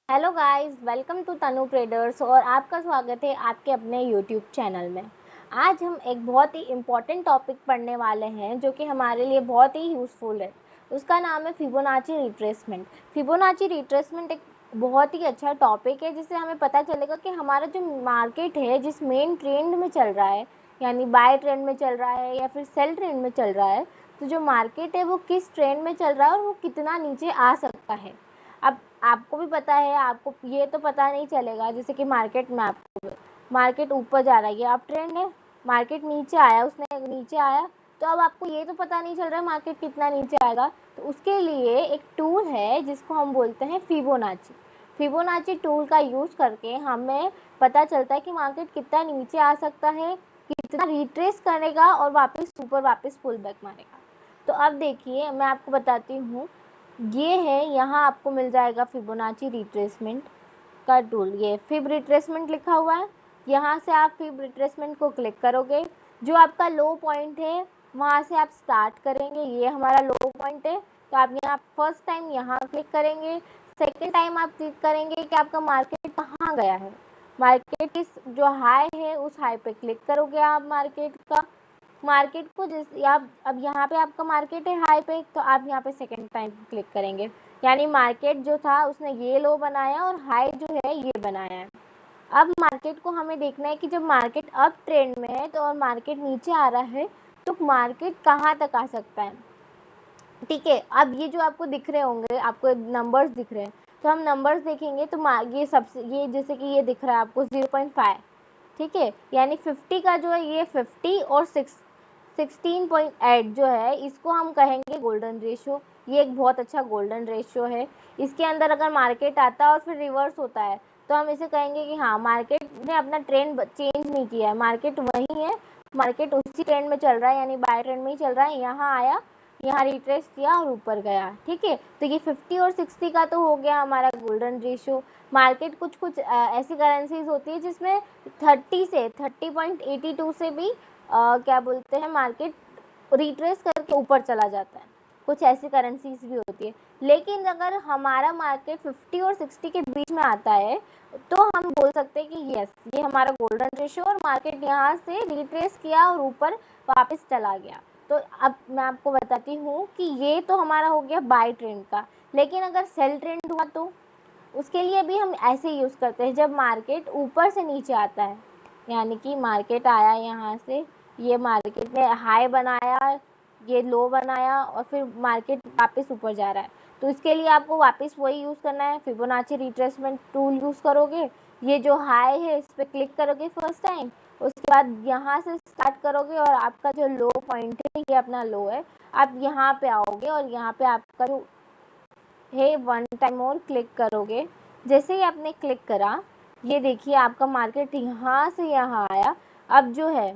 Hello guys, welcome to Tanu Traders और आपका स्वागत है आपके अपने यूट्यूब चैनल में। आज हम एक बहुत ही इम्पोर्टेंट टॉपिक पढ़ने वाले हैं जो कि हमारे लिए बहुत ही यूज़फुल है। उसका नाम है फिबोनाची रिट्रेसमेंट। फिबोनाची रिट्रेसमेंट एक बहुत ही अच्छा टॉपिक है जिससे हमें पता चलेगा कि हमारा जो मार्केट है जिस मेन ट्रेंड में चल रहा है, यानी बाय ट्रेंड में चल रहा है या फिर सेल ट्रेंड में चल रहा है, तो जो मार्केट है वो किस ट्रेंड में चल रहा है और वो कितना नीचे आ सकता है। अब आपको भी पता है, आपको ये तो पता नहीं चलेगा जैसे कि मार्केट में आपको मार्केट ऊपर जा रहा है, ये अप ट्रेंड है। मार्केट नीचे आया, उसने नीचे आया, तो अब आपको ये तो पता नहीं चल रहा है मार्केट कितना नीचे आएगा। तो उसके लिए एक टूल है जिसको हम बोलते हैं फिबोनाची। फिबोनाची टूल का यूज़ करके हमें पता चलता है कि मार्केट कितना नीचे आ सकता है, कितना रिट्रेस करेगा और वापस ऊपर वापस पुल बैक मारेगा। तो अब देखिए, मैं आपको बताती हूँ। ये है, यहाँ आपको मिल जाएगा फिबोनाची रिट्रेसमेंट का टूल। ये फिब रिट्रेसमेंट लिखा हुआ है। यहाँ से आप फिब रिट्रेसमेंट को क्लिक करोगे, जो आपका लो पॉइंट है वहाँ से आप स्टार्ट करेंगे। ये हमारा लो पॉइंट है, तो आप यहाँ फर्स्ट टाइम यहाँ क्लिक करेंगे। सेकेंड टाइम आप क्लिक करेंगे कि आपका मार्केट कहाँ गया है। मार्केट इस जो हाई है उस हाई पे क्लिक करोगे आप मार्केट को जिस आप अब यहाँ पे आपका मार्केट है हाई पे, तो आप यहाँ पे सेकेंड टाइम क्लिक करेंगे। यानी मार्केट जो था उसने ये लो बनाया और हाई जो है ये बनाया है। अब मार्केट को हमें देखना है कि जब मार्केट अप ट्रेंड में है तो और मार्केट नीचे आ रहा है तो मार्केट कहाँ तक आ सकता है। ठीक है, अब ये जो आपको दिख रहे होंगे, आपको नंबर्स दिख रहे हैं, तो हम नंबर्स देखेंगे तो ये सबसे, ये जैसे कि ये दिख रहा है आपको 0.5। ठीक है, यानी 50 का जो है ये 50 और 16.8 जो है इसको हम कहेंगे गोल्डन रेशियो। ये एक बहुत अच्छा गोल्डन रेशियो है। इसके अंदर अगर मार्केट आता है और फिर रिवर्स होता है तो हम इसे कहेंगे कि हाँ, मार्केट ने अपना ट्रेंड चेंज नहीं किया है, मार्केट वही है, मार्केट उसी ट्रेंड में चल रहा है, यानी बाय ट्रेंड में ही चल रहा है। यहाँ आया, यहाँ रिट्रेस किया और ऊपर गया। ठीक है, तो ये 50 और 60 का तो हो गया हमारा गोल्डन रेशियो। मार्केट कुछ कुछ ऐसी करेंसीज होती है जिसमें 30.82 से भी क्या बोलते हैं, मार्केट रिट्रेस करके ऊपर चला जाता है। कुछ ऐसी करेंसीज भी होती है। लेकिन अगर हमारा मार्केट 50 और 60 के बीच में आता है तो हम बोल सकते हैं कि यस, ये हमारा गोल्डन रेशियो और मार्केट यहाँ से रिट्रेस किया और ऊपर वापस चला गया। तो अब मैं आपको बताती हूँ कि ये तो हमारा हो गया बाय ट्रेंड का। लेकिन अगर सेल ट्रेंड हुआ तो उसके लिए भी हम ऐसे यूज़ करते हैं, जब मार्केट ऊपर से नीचे आता है, यानी कि मार्केट आया यहाँ से, ये मार्केट ने हाई बनाया, ये लो बनाया और फिर मार्केट वापस ऊपर जा रहा है, तो इसके लिए आपको वापस वही यूज़ करना है, फिबोनाची रिट्रेसमेंट टूल यूज़ करोगे। ये जो हाई है इस पर क्लिक करोगे फर्स्ट टाइम, उसके बाद यहाँ से स्टार्ट करोगे और आपका जो लो पॉइंट है, ये अपना लो है, आप यहाँ पे आओगे और यहाँ पे आपका जो है वन टाइम और क्लिक करोगे। जैसे ही आपने क्लिक करा, ये देखिए आपका मार्केट यहाँ से यहाँ आया। अब जो है,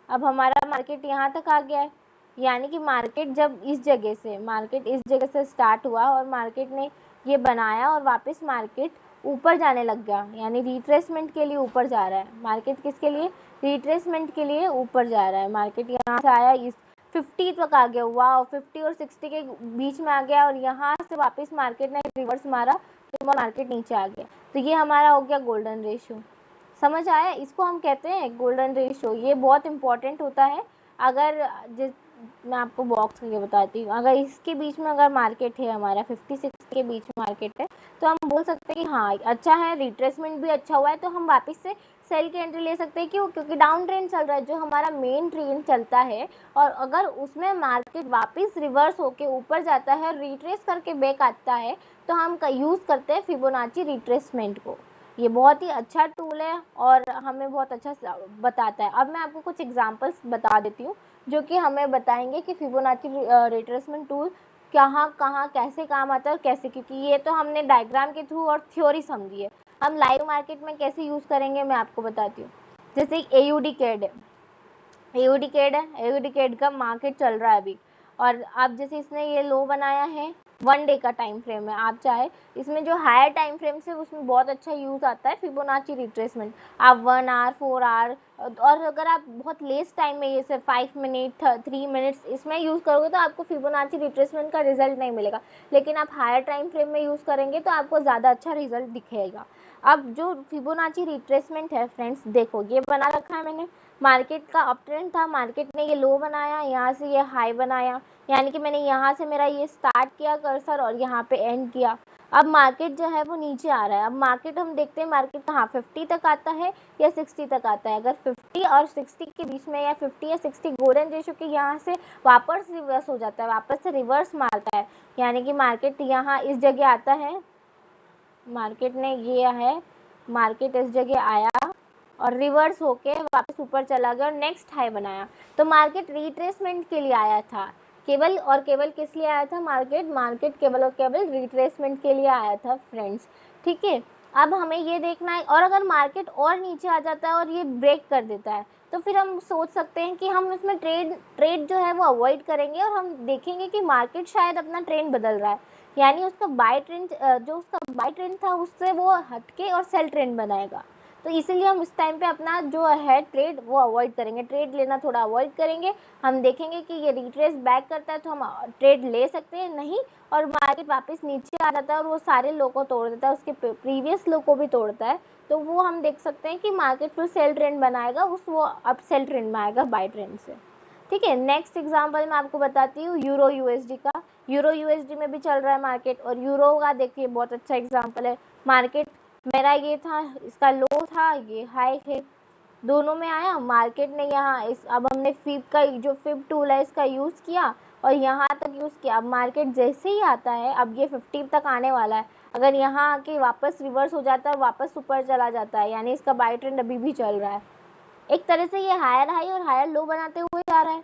अब हमारा मार्केट यहाँ तक आ गया है, यानी कि मार्केट जब इस जगह से स्टार्ट हुआ और मार्केट ने ये बनाया और वापस मार्केट ऊपर जाने लग गया, यानी रिट्रेसमेंट के लिए ऊपर जा रहा है। मार्केट किसके लिए? रिट्रेसमेंट के लिए ऊपर जा रहा है। मार्केट यहाँ से आया, इस 50 तक आ गया, वाह, 50 और 60 के बीच में आ गया और यहाँ से वापस मार्केट ने रिवर्स मारा तो मार्केट नीचे आ गया। तो ये हमारा हो गया गोल्डन रेशियो। समझ आया? इसको हम कहते हैं गोल्डन रेशियो। ये बहुत इंपॉर्टेंट होता है। अगर जिस मैं आपको बॉक्स करके बताती हूँ, अगर इसके बीच में अगर मार्केट है हमारा 56 के बीच में मार्केट है, तो हम बोल सकते हैं कि हाँ अच्छा है, रिट्रेसमेंट भी अच्छा हुआ है, तो हम वापस से सेल की एंट्री ले सकते हैं। क्यों? क्योंकि डाउन ट्रेंड चल रहा है, जो हमारा मेन ट्रेंड चलता है, और अगर उसमें मार्केट वापस रिवर्स होके ऊपर जाता है, रिट्रेस करके बैक आता है, तो हम यूज़ करते हैं फिबोनाची रिट्रेसमेंट को। ये बहुत ही अच्छा टूल है और हमें बहुत अच्छा बताता है। अब मैं आपको कुछ एग्जांपल्स बता देती हूँ जो कि हमें बताएंगे कि फिबोनाची रिट्रेसमेंट टूल कहाँ कहाँ कैसे काम आता है और कैसे, क्योंकि ये तो हमने डायग्राम के थ्रू और थ्योरी समझी है। हम लाइव मार्केट में कैसे यूज़ करेंगे मैं आपको बताती हूँ। जैसे एयूडी कैड है, एयूडी कैड का मार्केट चल रहा है अभी, और अब जैसे इसने ये लो बनाया है, 1 डे का टाइम फ्रेम है। आप चाहे इसमें जो हायर टाइम फ्रेम से उसमें बहुत अच्छा यूज़ आता है फिबोनाची रिट्रेसमेंट। आप 1 आवर 4 आवर और अगर आप बहुत लेस टाइम में जैसे 5 मिनट 3 मिनट्स इसमें यूज़ करोगे तो आपको फिबोनाची रिट्रेसमेंट का रिजल्ट नहीं मिलेगा। लेकिन आप हायर टाइम फ्रेम में यूज़ करेंगे तो आपको ज़्यादा अच्छा रिजल्ट दिखेगा। अब जो फिबोनाची रिट्रेसमेंट है फ्रेंड्स, देखो ये बना रखा है मैंने, मार्केट का अप ट्रेंड था, मार्केट ने ये लो बनाया, यहाँ से ये हाई बनाया, यानी कि मैंने यहाँ से मेरा ये स्टार्ट किया कर्सर और यहाँ पे एंड किया। अब मार्केट जो है वो नीचे आ रहा है। अब मार्केट हम देखते हैं मार्केट कहाँ 50 तक आता है या 60 तक आता है। अगर 50 और 60 के बीच में या 50 या 60 गोल्डन रेशियो के यहाँ से वापस रिवर्स हो जाता है, वापस से रिवर्स मारता है, यानी कि मार्केट यहाँ इस जगह आता है, मार्केट ने ये है, मार्केट इस जगह आया और रिवर्स होके वापस ऊपर चला गया और नेक्स्ट हाई बनाया, तो मार्केट रिट्रेसमेंट के लिए आया था। केवल और केवल किस लिए आया था मार्केट केवल और केवल रिट्रेसमेंट के लिए आया था फ्रेंड्स। ठीक है, अब हमें ये देखना है, और अगर मार्केट और नीचे आ जाता है और ये ब्रेक कर देता है तो फिर हम सोच सकते हैं कि हम इसमें ट्रेड जो है वो अवॉइड करेंगे और हम देखेंगे कि मार्केट शायद अपना ट्रेंड बदल रहा है, यानी उसका बाय ट्रेंड जो उसका बाय ट्रेंड था उससे वो हटके और सेल ट्रेंड बनाएगा। तो इसीलिए हम इस टाइम पे अपना जो है ट्रेड वो अवॉइड करेंगे, ट्रेड लेना थोड़ा अवॉइड करेंगे। हम देखेंगे कि ये रिट्रेस बैक करता है तो हम ट्रेड ले सकते हैं, नहीं और मार्केट वापस नीचे आ जाता है और वो सारे लो को तोड़ देता है, उसके प्रीवियस लो को भी तोड़ता है, तो वो हम देख सकते हैं कि मार्केट फिर सेल ट्रेंड बनाएगा, वो अब सेल ट्रेंड में आएगा बाय ट्रेंड से। ठीक है, नेक्स्ट एग्जांपल मैं आपको बताती हूँ यूरो यूएसडी का। यूरो यूएसडी में भी चल रहा है मार्केट, और यूरो का देखिए बहुत अच्छा एग्जांपल है। मार्केट मेरा ये था, इसका लो था, ये हाई है, दोनों में आया, मार्केट ने यहाँ अब हमने फिब का जो फिब टूल है इसका यूज़ किया और यहाँ तक यूज़ किया। अब मार्केट जैसे ही आता है, अब ये 50 तक आने वाला है, अगर यहाँ आके वापस रिवर्स हो जाता है, वापस ऊपर चला जाता है, यानी इसका बाय ट्रेंड अभी भी चल रहा है। एक तरह से ये हायर हाई और हायर लो बनाते हुए जा रहा है,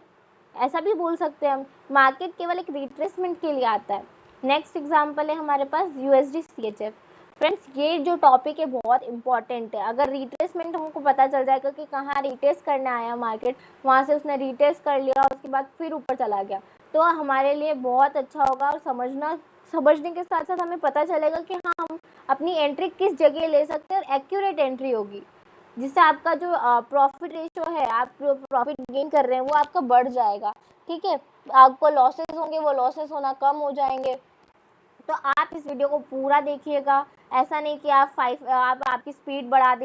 ऐसा भी बोल सकते हैं हम। मार्केट केवल एक रिट्रेसमेंट के लिए आता है। नेक्स्ट एग्जांपल है हमारे पास यूएसडी सीएचएफ। फ्रेंड्स, ये जो टॉपिक है बहुत इंपॉर्टेंट है। अगर रिट्रेसमेंट हमको पता चल जाएगा कि कहाँ रिटेस्ट करने आया मार्केट, वहाँ से उसने रिटेस्ट कर लिया, उसके बाद फिर ऊपर चला गया, तो हमारे लिए बहुत अच्छा होगा। और समझने के साथ साथ हमें पता चलेगा कि हाँ, हम अपनी एंट्री किस जगह ले सकते हैं और एक्यूरेट एंट्री होगी, जिससे आपका जो प्रॉफिट रेशियो है, आप जो प्रॉफिट गेन कर रहे हैं वो आपका बढ़ जाएगा। ठीक है, आपको लॉसेस होंगे वो लॉसेस होना कम हो जाएंगे। तो आप इस वीडियो को पूरा देखिएगा, ऐसा नहीं कि आप आपकी स्पीड बढ़ा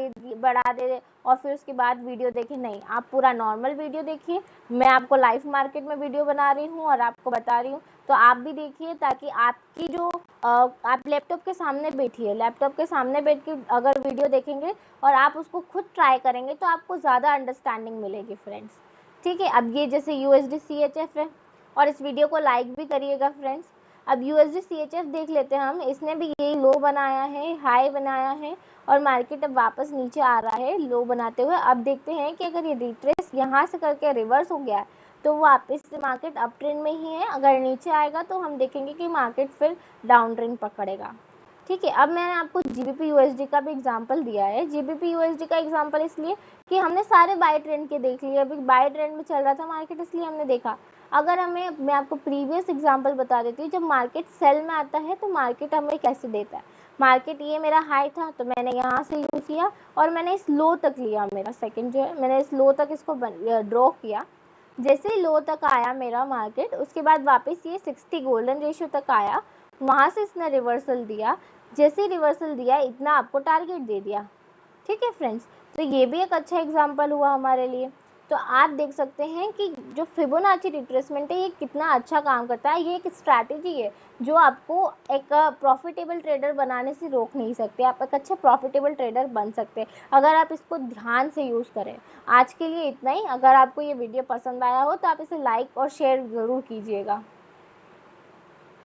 दे और फिर उसके बाद वीडियो देखें, नहीं, आप पूरा नॉर्मल वीडियो देखिए। मैं आपको लाइव मार्केट में वीडियो बना रही हूँ और आपको बता रही हूँ, तो आप भी देखिए, ताकि आपकी जो आप लैपटॉप के सामने बैठिए, लैपटॉप के सामने बैठ के अगर वीडियो देखेंगे और आप उसको खुद ट्राई करेंगे तो आपको ज़्यादा अंडरस्टैंडिंग मिलेगी फ्रेंड्स। ठीक है, अब ये जैसे यूएसडी सीएचएफ है, और इस वीडियो को लाइक भी करिएगा फ्रेंड्स। अब यूएसडी सीएचएफ देख लेते हैं हम, इसने भी यही लो बनाया है, हाई बनाया है, और मार्केट अब वापस नीचे आ रहा है लो बनाते हुए। अब देखते हैं कि अगर ये रिट्रेस यहाँ से करके रिवर्स हो गया तो वापस से मार्केट अप ट्रेंड में ही है, अगर नीचे आएगा तो हम देखेंगे कि मार्केट फिर डाउन ट्रेंड पकड़ेगा। ठीक है, अब मैंने आपको जीबीपी यूएसडी का भी एग्जांपल दिया है। जीबीपी यूएसडी का एग्जांपल इसलिए कि हमने सारे बाय ट्रेंड के देख लिए, अभी बाय ट्रेंड में चल रहा था मार्केट, इसलिए हमने देखा। अगर मैं आपको प्रीवियस एग्जांपल बता देती हूँ, जब मार्केट सेल में आता है तो मार्केट हमें कैसे देता है। मार्केट ये मेरा हाई था तो मैंने यहाँ से यूज किया और मैंने इस लो तक लिया, मेरा सेकंड जो है मैंने इस लो तक इसको ड्रॉ किया। जैसे ही लो तक आया मेरा मार्केट, उसके बाद वापस ये 60 गोल्डन रेशियो तक आया, वहाँ से इसने रिवर्सल दिया। जैसे ही रिवर्सल दिया, इतना आपको टारगेट दे दिया। ठीक है फ्रेंड्स, तो ये भी एक अच्छा एग्जाम्पल हुआ हमारे लिए। तो आप देख सकते हैं कि जो फिबोनाची रिट्रेसमेंट है ये कितना अच्छा काम करता है। ये एक स्ट्रैटेजी है जो आपको एक प्रॉफिटेबल ट्रेडर बनाने से रोक नहीं सकते। आप एक अच्छे प्रॉफिटेबल ट्रेडर बन सकते हैं अगर आप इसको ध्यान से यूज़ करें। आज के लिए इतना ही। अगर आपको ये वीडियो पसंद आया हो तो आप इसे लाइक और शेयर ज़रूर कीजिएगा।